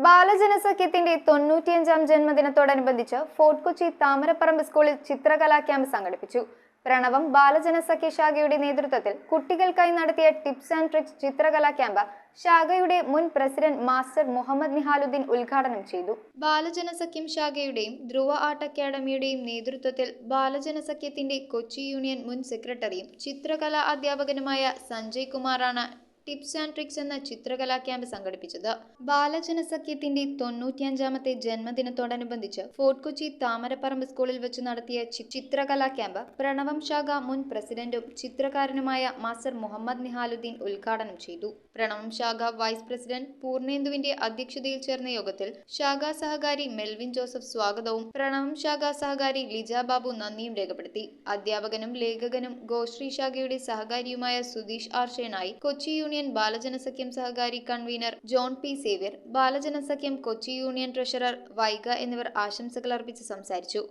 ബാലജനസഖ്യത്തിന്റെ 95ാം ജന്മദിനത്തോടനുബന്ധിച്ച് fort Kochi Thamaraparambu സ്കൂളിൽ ചിത്രകലാ camp സംഘടിപ്പിച്ചു. പ്രണവം ബാലജനസഖ്യ ശാഖയുടെ നേതൃത്വത്തിൽ കുട്ടികൾക്കായി നടത്തിയ ടിപ്സ് ആൻഡ് ട്രിക്സ് ചിത്രകലാ ക്യാമ്പ് ശാഖയുടെ മുൻ പ്രസിഡന്റ് മാസ്റ്റർ മുഹമ്മദ് നിഹാലുദ്ദീൻ ഉദ്ഘാടനം ചെയ്തു. ബാലജനസഖ്യം ശാഖയുടെയും ധ്രുവ ആർട്ട് അക്കാദമിയുടെയും നേതൃത്വത്തിൽ ബാലജനസഖ്യത്തിന്റെ കൊച്ചി യൂണിയൻ മുൻ സെക്രട്ടറിയും ചിത്രകലാ അധ്യാപകനുമായ സഞ്ജയ് കുമാറാണ് ടിപ്സ് ആൻഡ് ട്രിക്സ് എന്ന ചിത്രകലാ ക്യാമ്പ് സംഘടിപ്പിച്ചത്. ബാലജനസഖ്യത്തിന്റെ 95ാമത്തെ ജന്മദിനത്തോടനുബന്ധിച്ച് ഫോർട്ട് കൊച്ചി താമരപ്പറമ്പ് സ്കൂളിൽ വെച്ച് നടത്തിയ ചിത്രകലാ ക്യാമ്പ് പ്രണവം ശാഖ മുൻ പ്രസിഡന്റും ചിത്രകാരനുമായ മാസ്റ്റർ മുഹമ്മദ് നിഹാലുദ്ദീൻ ഉദ്ഘാടനം ചെയ്തു. പ്രണവം ശാഖ വൈസ് പ്രസിഡന്റ് പൂർണേന്ദുവിന്റെ അധ്യക്ഷതയിൽ ചേർന്ന യോഗത്തിൽ ശാഖാ സഹകാരി മെൽവിൻ ജോസഫ് സ്വാഗതവും പ്രണവം ശാഖാ സഹകാരി ലിജ ബാബു നന്ദിയും രേഖപ്പെടുത്തി. അധ്യാപകനും ലേഖകനും ഗോശ്രീ ശാഖയുടെ സഹകാരിയുമായ സുധീഷ് ആർഷേനായി, കൊച്ചി യൂണിയൻ ബാലജനസഖ്യം സഹകാരി convener John P Xavier, Balajanasakhyam Kochi union treasurer Vaiga എന്നിവർ ആശംസകൾ അർപ്പിച്ച് സംസാരിച്ചു.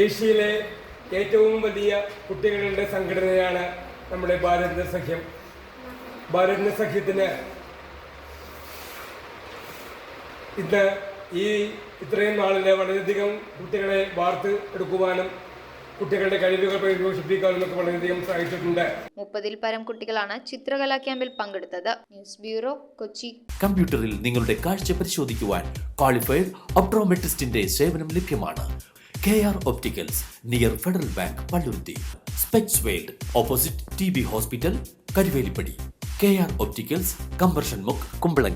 ഏഷ്യയിലെ ഏറ്റവും വലിയ കുട്ടികളുടെ സംഘടനയാണ് നമ്മുടെ ബാലജനസഖ്യം. ബാലജനസഖ്യത്തിന് ഇന്ന് ഇത്രയും നാളിൽ വളരെയധികം കുട്ടികളെ വാർത്ത് എടുക്കുവാനും കുട്ടികളുടെ കഴിവുകൾ പരിപോഷിപ്പിക്കാനും വളരെയധികം സഹായിച്ചിട്ടുണ്ട്. 30-ൽ പരം കുട്ടികളാണ് ചിത്രകലാ ക്യാമ്പിൽ പങ്കെടുത്തത്. News bureau, Kochi. കമ്പ്യൂട്ടറിൽ നിങ്ങളുടെ കാഴ്ച പരിശോധിക്കുവാൻ ക്വാളിഫൈഡ് ഒപ്ട്രോമെട്രിസ്റ്റിന്റെ സേവനം ലഭ്യമാണ്. KR opticals, near federal bank, Palluruthy. Specs world, opposite TB hospital, Karuvelippady. KR opticals, combustion മുക്ക്, കുമ്പളങ്ങി.